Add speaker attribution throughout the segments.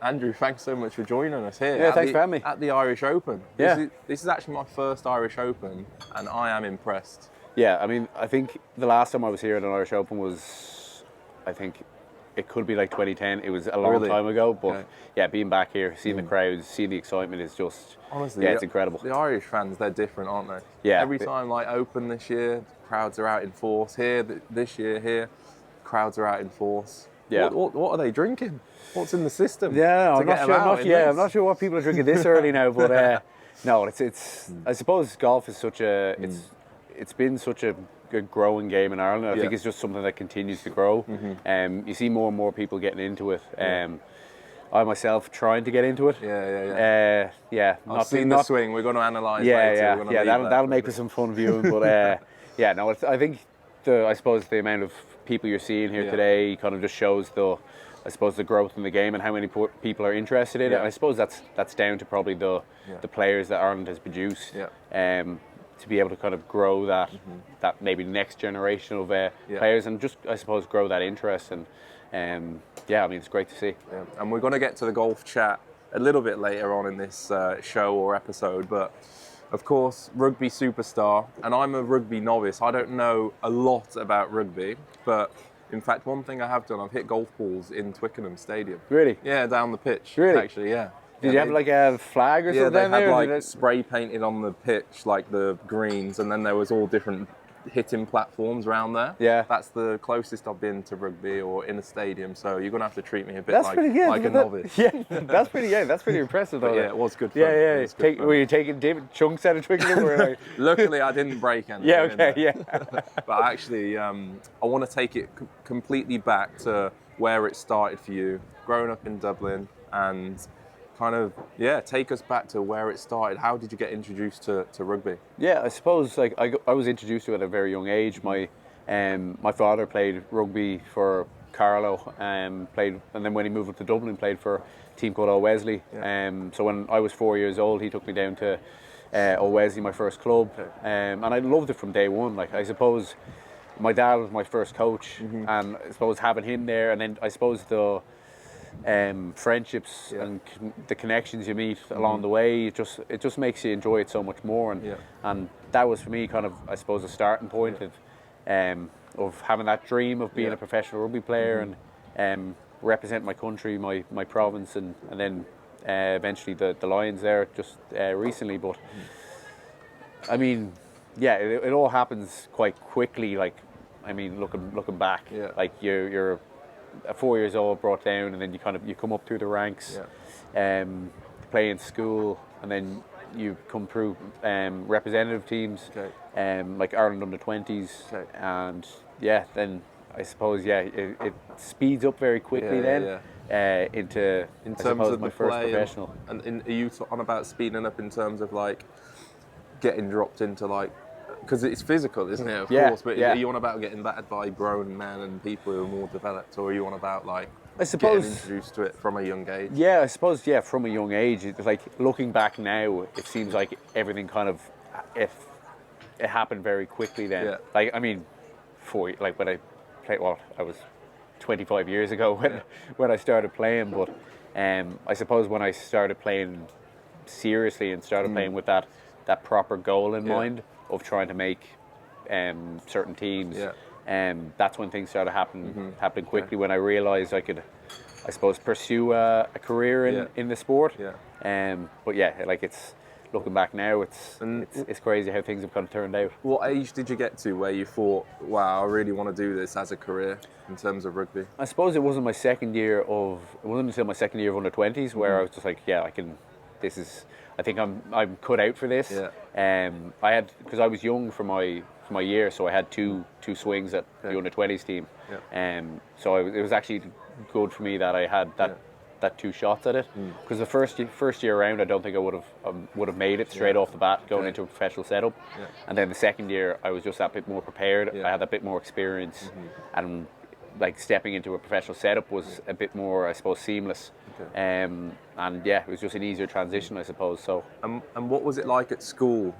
Speaker 1: Andrew, thanks so much for joining us here.
Speaker 2: Yeah, thanks for having me.
Speaker 1: At the Irish Open.
Speaker 2: Yeah.
Speaker 1: This is actually my first Irish Open, and I am impressed.
Speaker 2: Yeah, I mean, I think the last time I was here at an Irish Open was, I think, it could be like 2010. It was a long time ago, but yeah, being back here, seeing the crowds, seeing the excitement is just,
Speaker 1: honestly,
Speaker 2: yeah, it's incredible.
Speaker 1: The Irish fans, they're different, aren't they?
Speaker 2: Yeah.
Speaker 1: Every time, like, Open this year, crowds are out in force. Here, this year, crowds are out in force.
Speaker 2: Yeah.
Speaker 1: What are they drinking? What's in the system?
Speaker 2: Yeah, I'm not sure what people are drinking this early now, but no, it's. I suppose golf is such a. It's been such a good growing game in Ireland. I think it's just something that continues to grow. You see more and more people getting into it. I myself trying to get into it. Yeah.
Speaker 1: I've seen the swing. We're going to analyse
Speaker 2: later.
Speaker 1: Yeah.
Speaker 2: That'll make for some fun viewing. But yeah, no, I think I suppose the amount of people you're seeing here today kind of just shows the growth in the game and how many people are interested in it. And I suppose that's down to probably the players that Ireland has produced. To be able to kind of grow that maybe next generation of players and just, I suppose, grow that interest. And I mean, it's great to see.
Speaker 1: Yeah. And we're going to get to the golf chat a little bit later on in this show or episode, but of course, rugby superstar, and I'm a rugby novice. I don't know a lot about rugby, but in fact, one thing I have done, I've hit golf balls in Twickenham Stadium.
Speaker 2: Really?
Speaker 1: Yeah, down the pitch.
Speaker 2: Really?
Speaker 1: Actually, yeah.
Speaker 2: Did you have like a flag or something?
Speaker 1: Yeah, they had like spray painted on the pitch, like the greens, and then there was all different hitting platforms around there.
Speaker 2: Yeah.
Speaker 1: That's the closest I've been to rugby or in a stadium, so you're going to have to treat me a bit like a novice.
Speaker 2: Yeah, that's pretty impressive though.
Speaker 1: Yeah, it was good fun.
Speaker 2: Yeah. Were you taking chunks out of Twickenham? Like...
Speaker 1: Luckily, I didn't break anything. But actually, I want to take it completely back to where it started for you, growing up in Dublin, and kind of, take us back to where it started. How did you get introduced to rugby?
Speaker 2: Yeah, I suppose like I was introduced to it at a very young age. My father played rugby for Carlow, played, and then when he moved up to Dublin, played for a team called O'Wesley. So when I was 4 years old, he took me down to O'Wesley, my first club, and I loved it from day one. Like, I suppose my dad was my first coach, and I suppose having him there, and then I suppose the friendships and the connections you meet along the way, it just makes you enjoy it so much more, and that was for me kind of, I suppose, a starting point of having that dream of being a professional rugby player and represent my country, my province, and then eventually the Lions there just recently. But I mean, it all happens quite quickly. Like, I mean, looking back, like you're 4 years old, brought down, and then you come up through the ranks, play in school, and then you come through representative teams, like Ireland under-20s, and then I suppose it speeds up very quickly into
Speaker 1: in terms of
Speaker 2: my
Speaker 1: the
Speaker 2: first
Speaker 1: play
Speaker 2: professional.
Speaker 1: And are you on about speeding up in terms of like getting dropped into like, because it's physical, isn't it? Of course, but are you on about getting battered by grown men and people who are more developed, or are you on about like getting introduced to it from a young age?
Speaker 2: Yeah, I suppose from a young age. It's like, looking back now, it seems like everything kind of it happened very quickly then.
Speaker 1: Yeah.
Speaker 2: Like, I mean, when I played, I was 25 years ago when I started playing, but I suppose when I started playing seriously and started playing with that proper goal in mind of trying to make certain teams, that's when things started happening quickly. When I realised I could, I suppose, pursue a career in the sport. But like, it's looking back now, it's crazy how things have kind of turned out.
Speaker 1: What age did you get to where you thought, wow, I really want to do this as a career in terms of rugby?
Speaker 2: I suppose it wasn't until my second year of under-20s where I was just like, I can. I think I'm cut out for this. Because I was young for my year, so I had two swings at the under-20s team. So it was actually good for me that I had that two shots at it, because the first year around, I don't think I would have made it straight off the bat going into a professional setup. And then the second year, I was just that bit more prepared. I had a bit more experience, and like stepping into a professional setup was a bit more, I suppose, seamless. And it was just an easier transition, I suppose. So.
Speaker 1: And what was it like at school?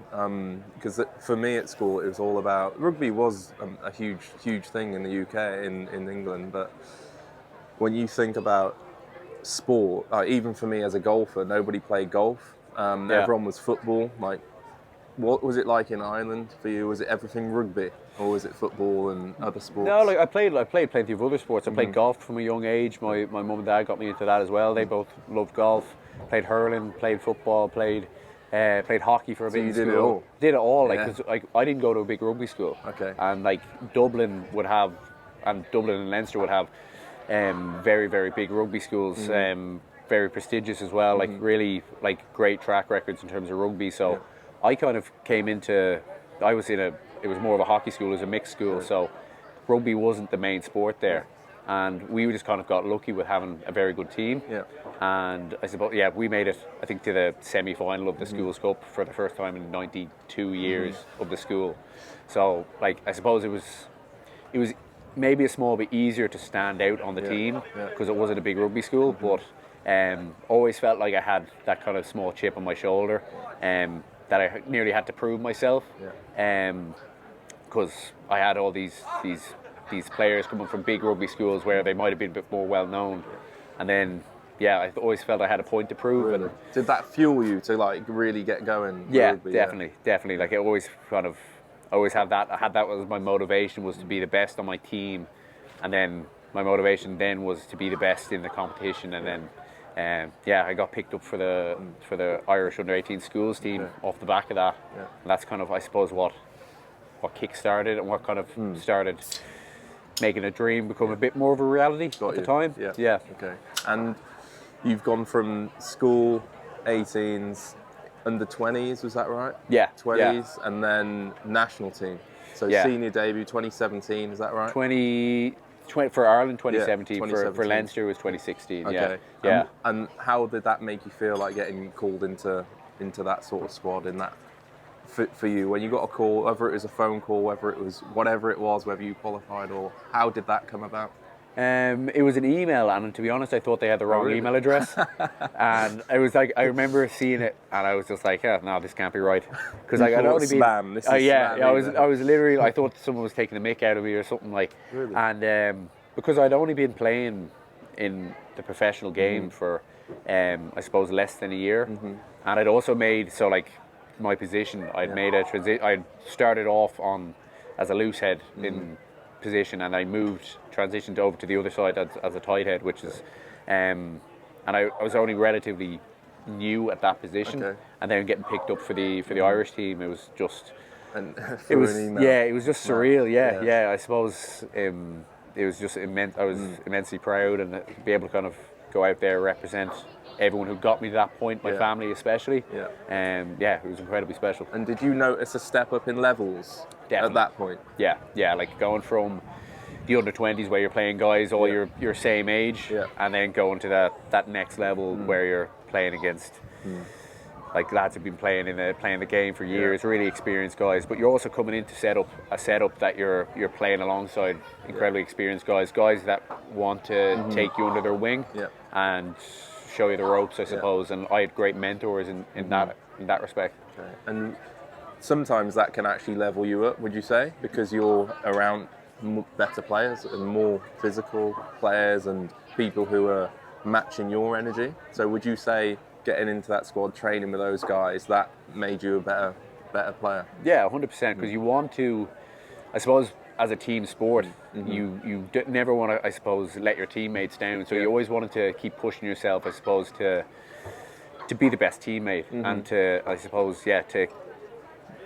Speaker 1: Because for me at school, it was all about rugby. Was a huge thing in the UK, in England. But when you think about sport. Like, even for me as a golfer, nobody played golf. Everyone was football. Like, what was it like in Ireland for you? Was it everything rugby, or was it football and other sports?
Speaker 2: No, like I played plenty of other sports. I played golf from a young age. My mum and dad got me into that as well. They both loved golf. Played hurling, played football, played hockey for a bit.
Speaker 1: You
Speaker 2: in
Speaker 1: did
Speaker 2: school.
Speaker 1: it all?
Speaker 2: Did it all, like, because I didn't go to a big rugby school.
Speaker 1: Okay.
Speaker 2: And like Dublin and Leinster would have very, very big rugby schools, very prestigious as well, like really like great track records in terms of rugby. So I kind of came into, it was more of a hockey school, it was a mixed school, so rugby wasn't the main sport there. And we just kind of got lucky with having a very good team. Yeah. And I suppose, we made it, I think, to the semi-final of the Schools Cup for the first time in 92 years of the school. So, like, I suppose it was maybe a small bit easier to stand out on the team because it wasn't a big rugby school, but always felt like I had that kind of small chip on my shoulder that I nearly had to prove myself because I had all these players coming from big rugby schools where they might have been a bit more well known, and then I always felt I had a point to prove.
Speaker 1: Really? And did that fuel you to like really get going?
Speaker 2: Yeah,
Speaker 1: rugby?
Speaker 2: Definitely. Like I always had that. I had that as my motivation, was to be the best on my team, and then my motivation then was to be the best in the competition, and then. I got picked up for the Irish under-18 schools team off the back of that. Yeah. And that's kind of, I suppose, what kick-started and what kind of started making a dream become a bit more of a reality at the time. Yeah.
Speaker 1: Okay. And you've gone from school, 18s, under 20s, was that right?
Speaker 2: Yeah.
Speaker 1: 20s, and then national team. So senior debut, 2017, is that right?
Speaker 2: 20 for Ireland, 2017. For Leinster was 2016.
Speaker 1: Okay.
Speaker 2: Yeah.
Speaker 1: And how did that make you feel, like getting called into that sort of squad in that for you when you got a call, whether it was a phone call, whether it was whatever it was, whether you qualified, or how did that come about?
Speaker 2: It was an email, and to be honest, I thought they had the wrong email address. And I was like, I remember seeing it, and I was just like, no, this can't be right, because like I'd only been
Speaker 1: spam. This is spam.
Speaker 2: I was literally, I thought someone was taking the mick out of me or something like.
Speaker 1: Really?
Speaker 2: And because I'd only been playing in the professional game for, I suppose, less than a year, and I'd also made my position. I'd made a transition. I'd started off as a loose head in position, and I transitioned over to the other side as a tight head, which is, and I was only relatively new at that position, and then getting picked up for the Irish team, it was just, it was just surreal. Yeah. I suppose it was just immense. I was immensely proud, and to be able to kind of go out there, represent everyone who got me to that point, my family especially. It was incredibly special.
Speaker 1: And did you notice a step up in levels at that point?
Speaker 2: Yeah, like going from the under-20s where you're playing guys all your same age, and then going to that next level where you're playing against like lads who've been playing the game for years, really experienced guys. But you're also coming in to set up a setup that you're playing alongside incredibly experienced guys that want to take you under their wing and show you the ropes, I suppose. And I had great mentors in that respect.
Speaker 1: Okay. And sometimes that can actually level you up, would you say, because you're around better players and more physical players and people who are matching your energy? So would you say getting into that squad, training with those guys, that made you a better player?
Speaker 2: Yeah, 100%, because you want to, I suppose, as a team sport, you never want to, I suppose, let your teammates down. So you always wanted to keep pushing yourself, I suppose, to be the best teammate and to, I suppose, to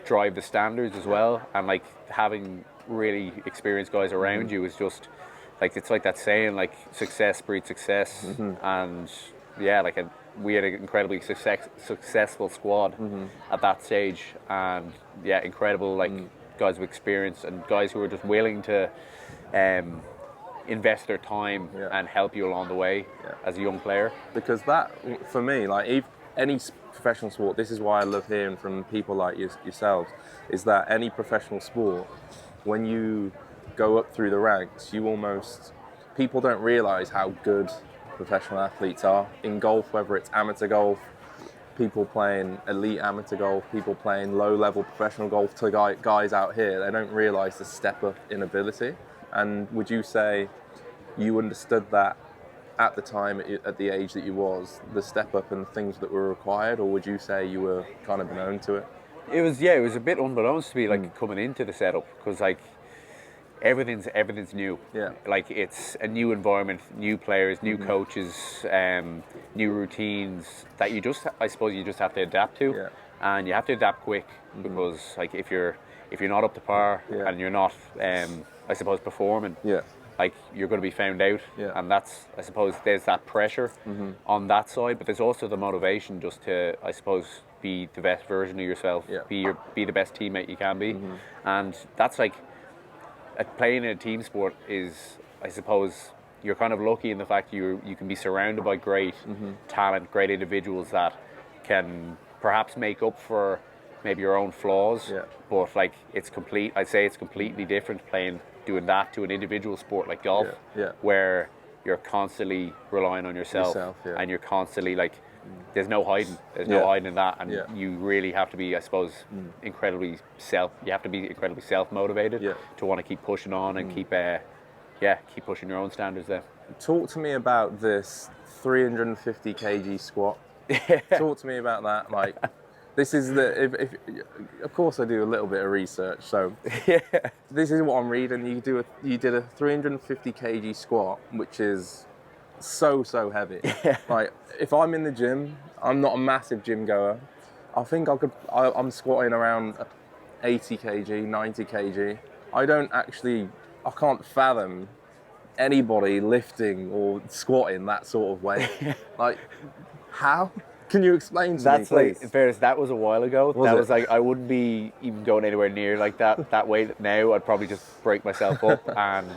Speaker 2: drive the standards as well. And like having really experienced guys around you is just like, it's like that saying, like success breeds success. And we had an incredibly successful squad at that stage, and incredible guys with experience and guys who were just willing to invest their time and help you along the way as a young player.
Speaker 1: Because that, for me, like if any professional sport, this is why I love hearing from people like yourselves, is that any professional sport, when you go up through the ranks, people don't realise how good professional athletes are in golf, whether it's amateur golf, people playing elite amateur golf, people playing low-level professional golf, to guys out here, they don't realise the step up in ability. And would you say you understood that at the time, at the age that you was, the step up and things that were required, or would you say you were kind of known to it?
Speaker 2: It was a bit unbeknownst to me, like coming into the setup, because like everything's new.
Speaker 1: Yeah.
Speaker 2: Like it's a new environment, new players, new coaches, new routines that I suppose you just have to adapt to, and you have to adapt quick because like if you're not up to par and you're not, I suppose, performing.
Speaker 1: Yeah.
Speaker 2: Like you're going to be found out, and that's, I suppose, there's that pressure on that side, but there's also the motivation just to, I suppose, be the best version of yourself, be the best teammate you can be, and that's like playing in a team sport is, I suppose, you're kind of lucky in the fact you can be surrounded by great talent, great individuals that can perhaps make up for maybe your own flaws, but like I'd say it's completely different doing that to an individual sport like golf, where you're constantly relying on yourself and you're constantly like, there's no hiding in that, and you really have to be, I suppose, incredibly self-motivated to want to keep pushing on and keep pushing your own standards there.
Speaker 1: Talk to me about this 350 kg squat. Talk to me about that. Like, this is if of course I do a little bit of research, so this is what I'm reading. You did a 350 kg squat, which is so heavy. Like, if I'm in the gym, I'm not a massive gym goer. I think I'm squatting around 80 kg, 90 kg. I can't fathom anybody lifting or squatting that sort of weight. Like, how? Can you explain to me, please?
Speaker 2: Like, in fairness, that was a while ago. Was like, I wouldn't be even going anywhere near like that weight now. I'd probably just break myself up, and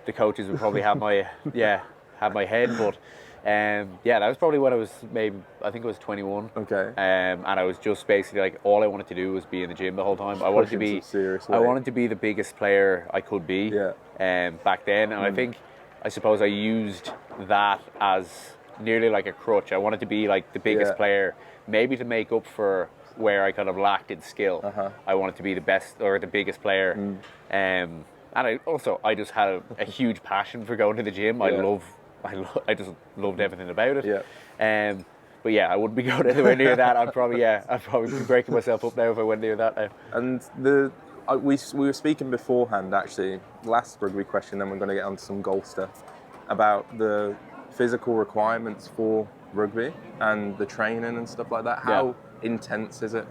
Speaker 2: the coaches would probably have my head. But that was probably when I was I think it was 21.
Speaker 1: Okay.
Speaker 2: And I was just basically like, all I wanted to do was be in the gym the whole time. I wanted to be the biggest player I could be. Back then, and I suppose I used that as nearly like a crutch. I wanted to be like the biggest player, maybe to make up for where I kind of lacked in skill. I wanted to be the best or the biggest player. And I just had a huge passion for going to the gym. I just loved everything about it. But I wouldn't be going anywhere near that. I'd probably be breaking myself up now if I went near that now.
Speaker 1: And we were speaking beforehand, actually, last rugby question, then we're going to get on to some golf stuff, about the physical requirements for rugby and the training and stuff like that. How intense is it?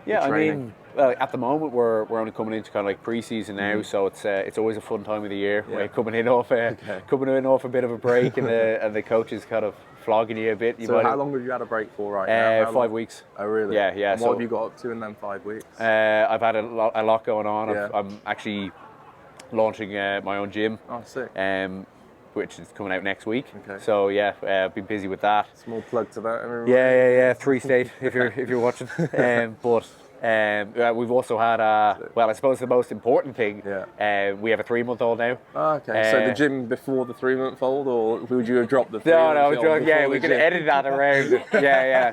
Speaker 2: I mean, well, at the moment we're only coming into kind of like pre-season now, so it's always a fun time of the year. We're coming in off a bit of a break, and the coach is kind of flogging you a bit.
Speaker 1: How long have you had a break for right now?
Speaker 2: 5 weeks.
Speaker 1: Oh, really?
Speaker 2: Yeah.
Speaker 1: And what have you got up to in them 5 weeks?
Speaker 2: I've had a lot going on. I'm actually launching my own gym.
Speaker 1: Oh, sick.
Speaker 2: Which is coming out next week.
Speaker 1: Okay.
Speaker 2: So I've been busy with that.
Speaker 1: Small plug to that, everyone.
Speaker 2: Yeah. 3 State if you're watching. We've also had I suppose the most important thing. We have a 3-month-old now.
Speaker 1: Oh, okay. So the gym before the 3-month-old, or would you have dropped the 3-month-old?
Speaker 2: No. We could edit that around.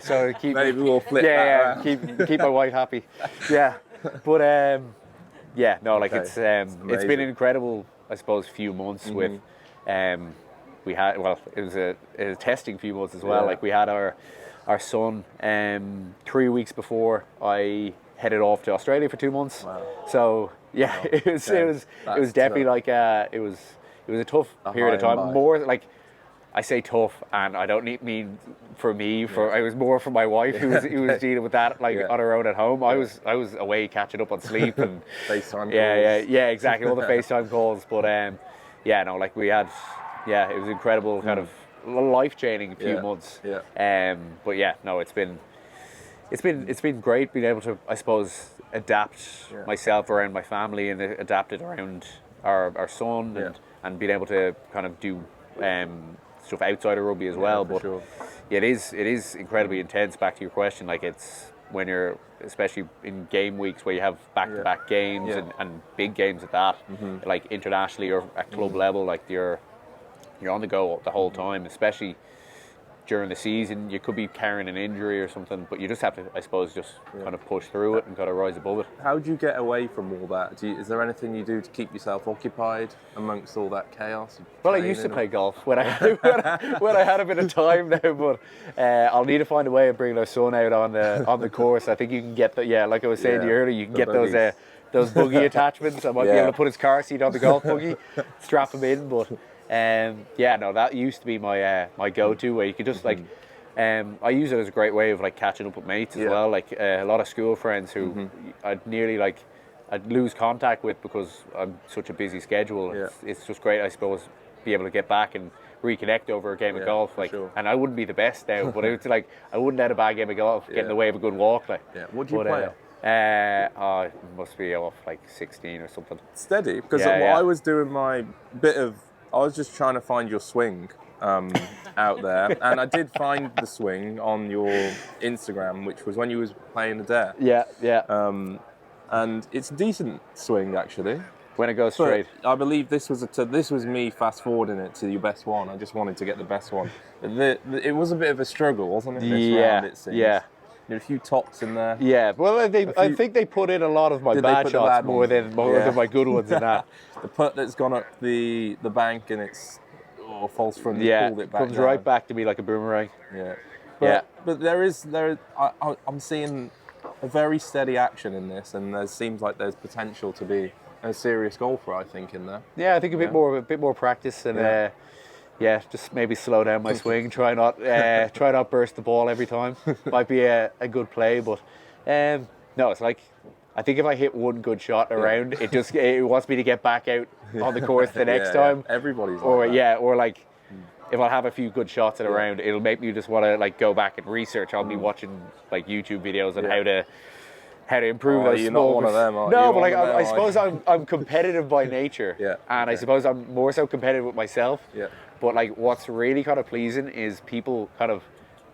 Speaker 2: So keep.
Speaker 1: Maybe we'll flip that around.
Speaker 2: Keep my wife happy. But it's been an incredible, I suppose, few months with. We had it was a testing few months as well. Like, we had our son 3 weeks before I headed off to Australia for 2 months.
Speaker 1: Wow.
Speaker 2: So it was definitely like it was a tough period of time. More like, I say tough, and I don't mean for me. It was more for my wife who was dealing with that on her own at home. I was away catching up on sleep and
Speaker 1: FaceTime calls.
Speaker 2: Yeah, exactly, all the FaceTime calls. But we had it was incredible, kind of life-changing few months. It's been great being able to, I suppose, adapt myself around my family and adapt it around our son and being able to kind of do stuff outside of rugby as well. But
Speaker 1: sure.
Speaker 2: it is incredibly intense. Back to your question, like, it's when you're, especially in game weeks where you have back-to-back games and big games at that, like internationally or at club level, like you're on the go the whole time, especially during the season you could be carrying an injury or something, but you just have to, I suppose, just kind of push through it and kind of rise above it.
Speaker 1: How do you get away from all that? Is there anything you do to keep yourself occupied amongst all that chaos?
Speaker 2: Well, I used to play golf when I had a bit of time now, but I'll need to find a way of bringing our son out on the course. I think you can get like I was saying to you earlier, you can get those buggy attachments. I might be able to put his car seat on the golf buggy, strap him in, but. That used to be my go-to, where you could just like, I use it as a great way of like catching up with mates as well. Like a lot of school friends who I'd lose contact with because I'm such a busy schedule. It's just great, I suppose, be able to get back and reconnect over a game of golf. Like, and I wouldn't be the best now, but it's like I wouldn't let a bad game of golf get in the way of a good walk. Like,
Speaker 1: what do you play?
Speaker 2: It must be off like 16 or something.
Speaker 1: Steady, because I was doing my bit of. I was just trying to find your swing out there, and I did find the swing on your Instagram, which was when you was playing Adair. And it's a decent swing actually.
Speaker 2: When it goes straight.
Speaker 1: But I believe this was me fast forwarding it to your best one. I just wanted to get the best one. It was a bit of a struggle, wasn't it? This round, it seems. There are a few tops in there.
Speaker 2: Yeah, well, I think they put in a lot of my bad shots more than my good ones in that.
Speaker 1: The putt that's gone up the bank and it's false front. Pulled it back.
Speaker 2: Comes right back to me like a boomerang.
Speaker 1: But I'm seeing a very steady action in this, and there seems like there's potential to be a serious golfer, I think, in there.
Speaker 2: Yeah, I think a bit more practice and. Just maybe slow down my swing. Try not burst the ball every time. Might be a good play, but no, it's like I think if I hit one good shot around, it wants me to get back out on the course the next time.
Speaker 1: Everybody's
Speaker 2: or
Speaker 1: like that.
Speaker 2: Or like if I have a few good shots at a round, it'll make me just want to like go back and research. I'll be watching like YouTube videos on how to improve those.
Speaker 1: You're not one of them, are you?
Speaker 2: No, but like I suppose I'm competitive by nature, and I suppose I'm more so competitive with myself. But like, what's really kind of pleasing is people kind of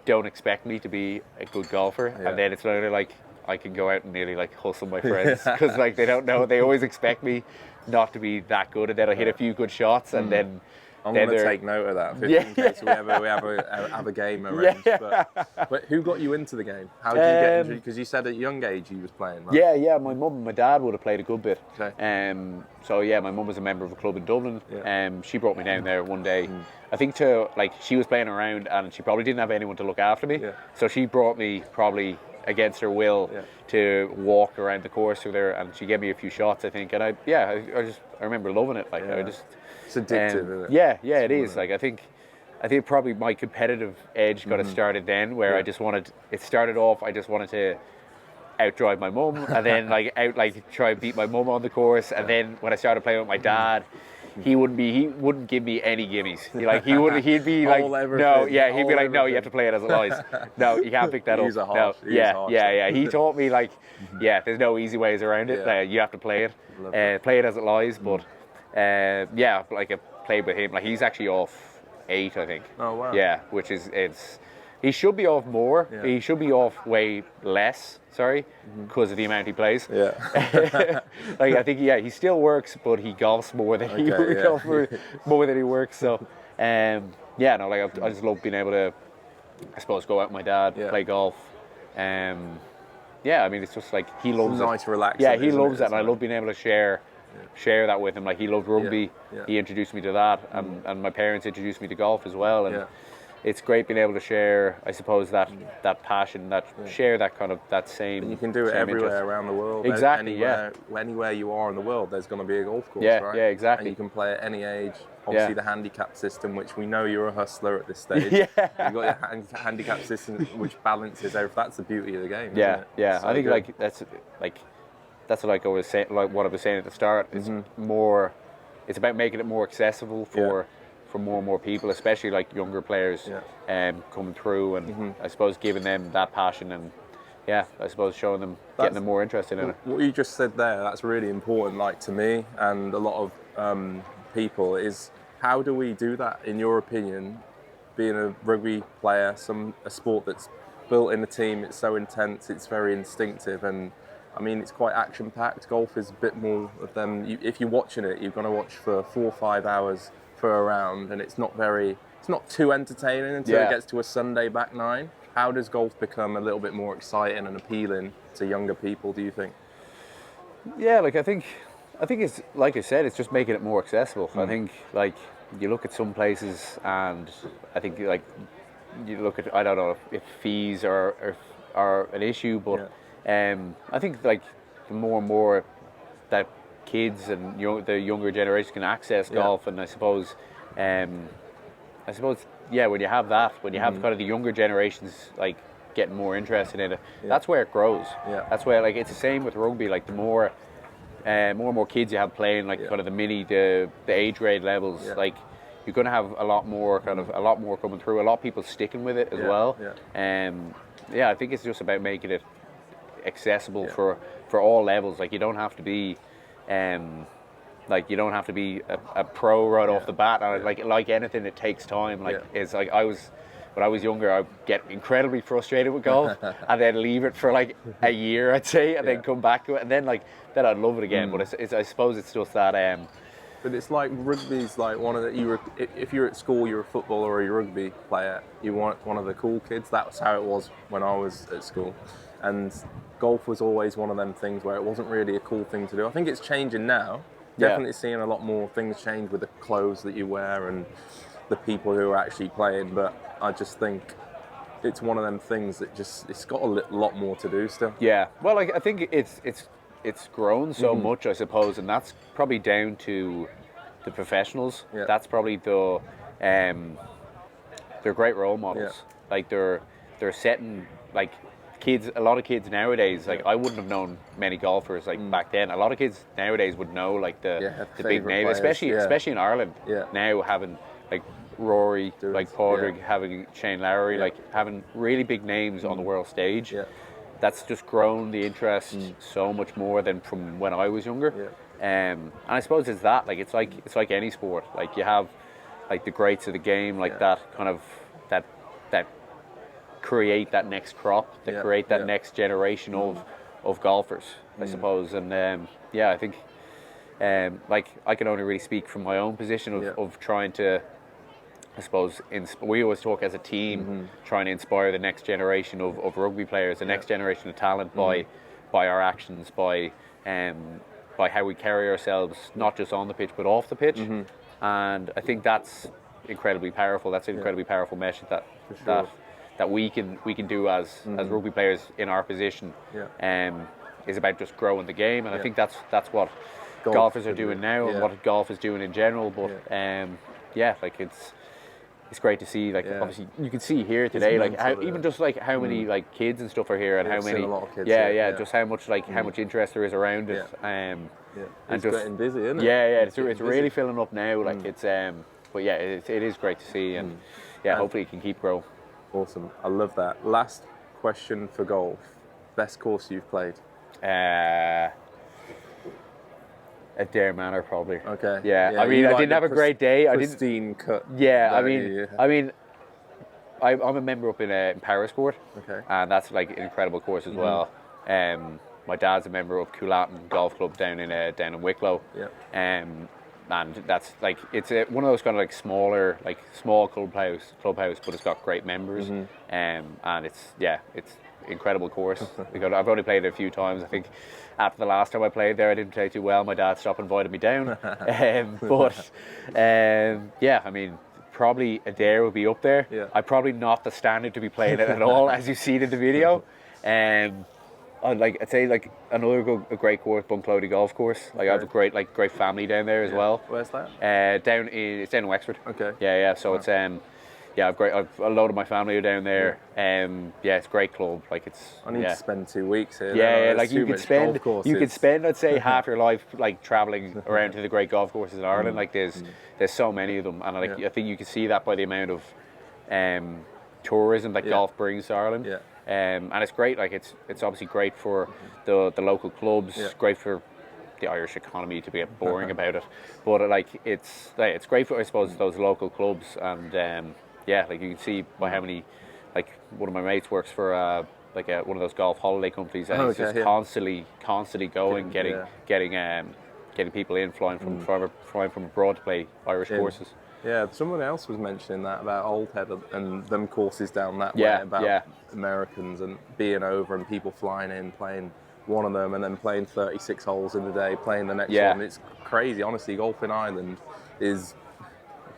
Speaker 2: don't expect me to be a good golfer, and then it's literally like I can go out and nearly like hustle my friends because like they don't know. They always expect me not to be that good, and then I hit a few good shots, and then.
Speaker 1: I'm going to take note of that in case we have a game arranged. But who got you into the game? How did you get into it? Because you said at a young age you was playing, right?
Speaker 2: Yeah. My mum and my dad would have played a good bit. So my mum was a member of a club in Dublin. She brought me down there one day. I think she was playing around and she probably didn't have anyone to look after me. So she brought me probably against her will to walk around the course with her, and she gave me a few shots, I think. And I remember loving it. Like I just.
Speaker 1: It's addictive, isn't it?
Speaker 2: Yeah, it is. Like I think probably my competitive edge got started then, where I just wanted. It started off. I just wanted to outdrive my mum, and then try and beat my mum on the course. And then when I started playing with my dad, he wouldn't give me any gimmies. He'd be like, no, he'd be like, no, you have to play it as it lies. No, you can't pick that up. No, He taught me there's no easy ways around it. You have to play it as it lies, but. Like I played with him. Like he's actually off 8, I think.
Speaker 1: Oh wow.
Speaker 2: Yeah, which is he should be off more. Yeah. He should be off way less. Sorry, because of the amount he plays. Yeah. Like I think he still works, but he golfs more than more than he works. So, I just love being able to, I suppose, go out with my dad, play golf. I mean, it's just like he loves it.
Speaker 1: Nice, relaxing.
Speaker 2: Yeah, he loves it, and I love being able to share that with him. Like he loved rugby. He introduced me to that, and my parents introduced me to golf as well. And it's great being able to share, I suppose, that passion, share that kind of that same.
Speaker 1: And you can do it everywhere around the world.
Speaker 2: Exactly.
Speaker 1: Anywhere you are in the world, there's going to be a golf course, right?
Speaker 2: Yeah, exactly.
Speaker 1: And you can play at any age. Obviously, the handicap system, which we know you're a hustler at this stage. You've got your handicap system, which balances everything. That's the beauty of the game. Isn't it? So
Speaker 2: I think that's like I was saying, like what I was saying at the start. It's more. It's about making it more accessible for more and more people, especially like younger players, coming through, and I suppose giving them that passion, and I suppose showing them, getting them more interested in it.
Speaker 1: What you just said there, that's really important. Like to me and a lot of people, is how do we do that? In your opinion, being a rugby player, a sport that's built in a team, it's so intense, it's very instinctive, and I mean, it's quite action-packed. Golf is a bit more of them. If you're watching it, you're going to watch for 4 or 5 hours for a round, and it's not very it's not too entertaining until
Speaker 2: Yeah.
Speaker 1: it gets to a Sunday back nine. How does golf become a little bit more exciting and appealing to younger people, do you think?
Speaker 2: Yeah, like I think it's like I said, it's just making it more accessible. I think like you look at some places, and I think like you look at, I don't know if fees are an issue, but I think like the more and more that kids and the younger generation can access golf, and I suppose yeah, when you have when you have kind of the younger generations like getting more interested in it, that's where it grows.
Speaker 1: Yeah.
Speaker 2: That's where, like, it's the same with rugby. Like the more and more kind of the age grade levels, like you're going to have a lot more coming through. A lot of people sticking with it as well. Yeah, I think it's just about making it accessible for all levels. Like you don't have to be a pro right off the bat. And like anything, it takes time. Like it's like when I was younger, I'd get incredibly frustrated with golf and then leave it for like a year, I'd say, and then come back to it, and then I'd love it again. But I suppose it's just that.
Speaker 1: But it's like rugby's like one of the if you're at school, you're a footballer or you're a rugby player, you want one of the cool kids. That's how it was when I was at school, and golf was always one of them things where it wasn't really a cool thing to do. I think it's changing now. Definitely seeing a lot more things change with the clothes that you wear and the people who are actually playing, but I just think it's one of them things that it's got a lot more to do still.
Speaker 2: Yeah, well, I think it's grown so much, I suppose, and that's probably down to the professionals.
Speaker 1: Yeah.
Speaker 2: That's probably they're great role models. Like they're setting like kids. A lot of kids nowadays, like I wouldn't have known many golfers like back then. A lot of kids nowadays would know like the big name, especially in Ireland now, having like Rory, like Padraig, having Shane Lowry, like having really big names on the world stage. That's just grown the interest so much more than from when I was younger. And I suppose it's that, like it's like any sport. Like you have like the greats of the game, like that kind of that create that next crop, that create that next generation of golfers, I suppose. And I think like I can only really speak from my own position of trying to, I suppose, we always talk as a team, trying to inspire the next generation of rugby players, the next generation of talent by our actions, by how we carry ourselves, not just on the pitch but off the pitch. And I think that's incredibly powerful. That's an incredibly powerful message that we can do as rugby players in our position. Is about just growing the game, and I think that's what golfers are doing now, and what golf is doing in general. But like it's great to see. Like obviously you can see here today, like how many like kids and stuff are here, and how many.
Speaker 1: A lot of kids
Speaker 2: just how much how much interest there is around it.
Speaker 1: And
Speaker 2: it's
Speaker 1: just getting busy, isn't it?
Speaker 2: It's really filling up now. Like it's but it is great to see, and hopefully it can keep growing.
Speaker 1: Awesome, I love that. Last question for golf: best course you've played?
Speaker 2: Adair Manor, probably.
Speaker 1: Okay.
Speaker 2: Yeah. I mean, I didn't have a great day.
Speaker 1: Pristine cut.
Speaker 2: Yeah. I mean, I'm a member up in Paris Court.
Speaker 1: Okay.
Speaker 2: And that's like an incredible course as well. My dad's a member of Coolatin Golf Club down in Wicklow.
Speaker 1: Yeah.
Speaker 2: And that's like it's one of those kind of like small clubhouse, but it's got great members. And it's incredible course. Because I've only played it a few times. I think after the last time I played there, I didn't play too well. My dad stopped inviting me down. I mean, probably Adair would be up there. I'm probably not the standard to be playing it at all, as you've seen in the video. I'd say like another great course, Bunclody Golf Course. Like I have a great family down there as well.
Speaker 1: Where's that?
Speaker 2: It's down in Wexford.
Speaker 1: Okay.
Speaker 2: Yeah. So it's I've a load of my family are down there. It's a great club. Like it's.
Speaker 1: I need to spend 2 weeks here.
Speaker 2: Like you could spend I'd say half your life like traveling around to the great golf courses in Ireland. Like there's so many of them, and I think you can see that by the amount of tourism that golf brings to Ireland. And it's great. Like it's obviously great for the local clubs. Great for the Irish economy, to be boring about it, but it's great for, I suppose, those local clubs. And like you can see by how many, like one of my mates works for one of those golf holiday companies, and he's just constantly going, getting people in flying from abroad to play Irish courses.
Speaker 1: Yeah, someone else was mentioning that about Old Head and them courses down that way,
Speaker 2: Yeah,
Speaker 1: about
Speaker 2: yeah.
Speaker 1: Americans and being over and people flying in, playing one of them and then playing 36 holes in a day, playing the next
Speaker 2: Yeah.
Speaker 1: one. It's crazy. Honestly, golf in Ireland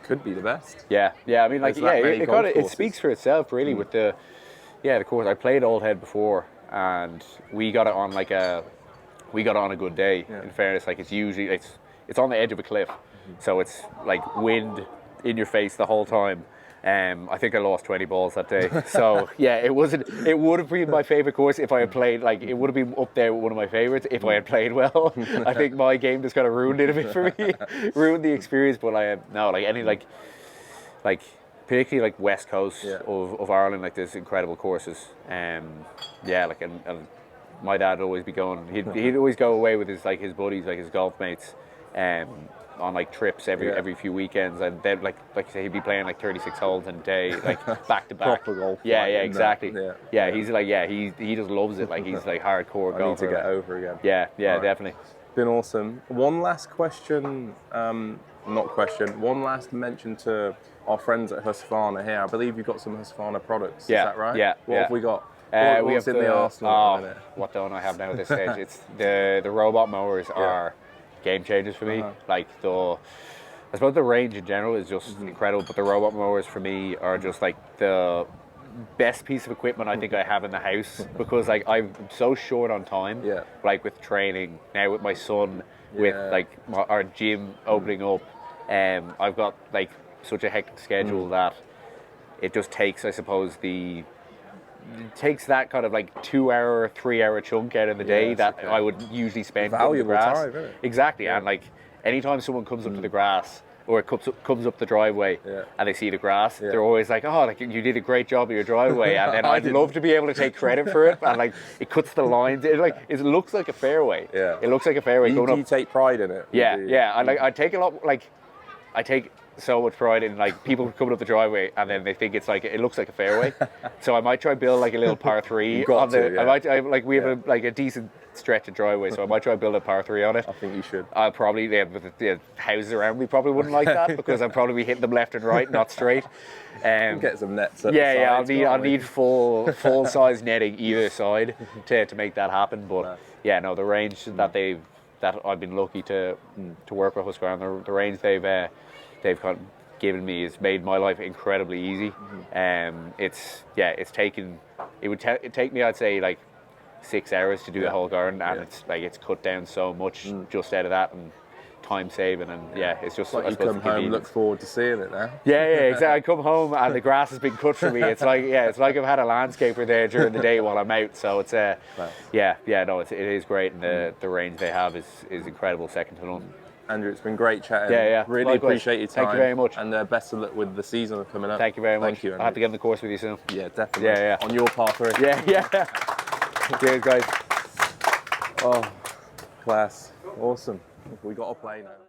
Speaker 1: could be the best.
Speaker 2: Yeah, I mean, like,
Speaker 1: There's that many golf
Speaker 2: it
Speaker 1: courses.
Speaker 2: speaks for itself, really, with the course. I played Old Head before, and we got it on a good day.
Speaker 1: Yeah.
Speaker 2: In fairness, like, it's on the edge of a cliff, so it's like wind in your face the whole time. I think I lost 20 balls that day. So yeah, it would have been my favorite course if I had played, like, it would have been up there with one of my favorites if I had played well. I think my game just kind of ruined it a bit for me, ruined the experience. But particularly like West Coast of Ireland, like, there's incredible courses. And my dad would always be going. He'd always go away with his buddies, like his golf mates, on like trips every few weekends, and then like you say, he'd be playing like 36 holes in a day, like back to back.
Speaker 1: Proper golf.
Speaker 2: Yeah, exactly.
Speaker 1: Yeah.
Speaker 2: He's like, he just loves it. Like, he's like hardcore golfer.
Speaker 1: I need to get over again.
Speaker 2: Yeah,
Speaker 1: Right.
Speaker 2: definitely.
Speaker 1: Been awesome. One last question, one last mention to our friends at Husqvarna here. I believe you've got some Husqvarna products.
Speaker 2: Yeah,
Speaker 1: Is that right?
Speaker 2: yeah,
Speaker 1: What
Speaker 2: yeah.
Speaker 1: have we got?
Speaker 2: We
Speaker 1: What's
Speaker 2: have
Speaker 1: in the arsenal at the minute?
Speaker 2: what don't I have now at this stage? It's the robot mowers are game changers for me. Like, I suppose the range in general is just incredible, but the robot mowers for me are just like the best piece of equipment I think I have in the house, because like I'm so short on time.
Speaker 1: Yeah.
Speaker 2: Like, with training now, with my son, with like our gym opening up, I've got like such a hectic schedule that it just takes, I suppose, it takes that kind of like 2 hour, 3 hour chunk out of the day that I would usually spend cutting the
Speaker 1: Valuable
Speaker 2: grass.
Speaker 1: time, isn't it?
Speaker 2: Exactly, and like anytime someone comes up to the grass, or it comes up the driveway, and they see the grass, they're always like, "Oh, like, you did a great job of your driveway," and then I'd love to be able to take credit for it, and like it cuts the lines. It looks like a fairway.
Speaker 1: Yeah.
Speaker 2: It looks like a fairway going
Speaker 1: Do
Speaker 2: up.
Speaker 1: you take pride in it?
Speaker 2: Yeah. I take a lot, like, I take so much pride in like people coming up the driveway and then they think it looks like a fairway. So I might try build like a little par 3 on the. We have a decent stretch of driveway, so I might try build a par 3 on it.
Speaker 1: I think you should.
Speaker 2: I'll probably, with the houses around me probably wouldn't like that, because I'd probably be hitting them left and right, not straight.
Speaker 1: Get some nets. At the sides,
Speaker 2: I'll need full size netting either side to make that happen. But the range that I've been lucky to work with Husqvarna, the range they've kind of given me has made my life incredibly easy. It would take me, I'd say, like 6 hours to do the whole garden, and it's cut down so much just out of that, and time saving, and it's just
Speaker 1: Like,
Speaker 2: I
Speaker 1: you
Speaker 2: suppose
Speaker 1: come home, look forward to seeing it now.
Speaker 2: Exactly. I come home and the grass has been cut for me. It's like I've had a landscaper there during the day while I'm out. So it's it is great, and the range they have is incredible, second to none.
Speaker 1: Andrew, it's been great chatting. Really
Speaker 2: Likewise.
Speaker 1: appreciate your time.
Speaker 2: Thank you very much.
Speaker 1: And best of luck with the season coming up.
Speaker 2: Thank you very much.
Speaker 1: Thank you, Andrew.
Speaker 2: I'll have to get on the course with you soon.
Speaker 1: Yeah, definitely.
Speaker 2: Yeah.
Speaker 1: On your par 3.
Speaker 2: Yeah. Cheers, guys.
Speaker 1: Oh, class. Awesome. We got to play now.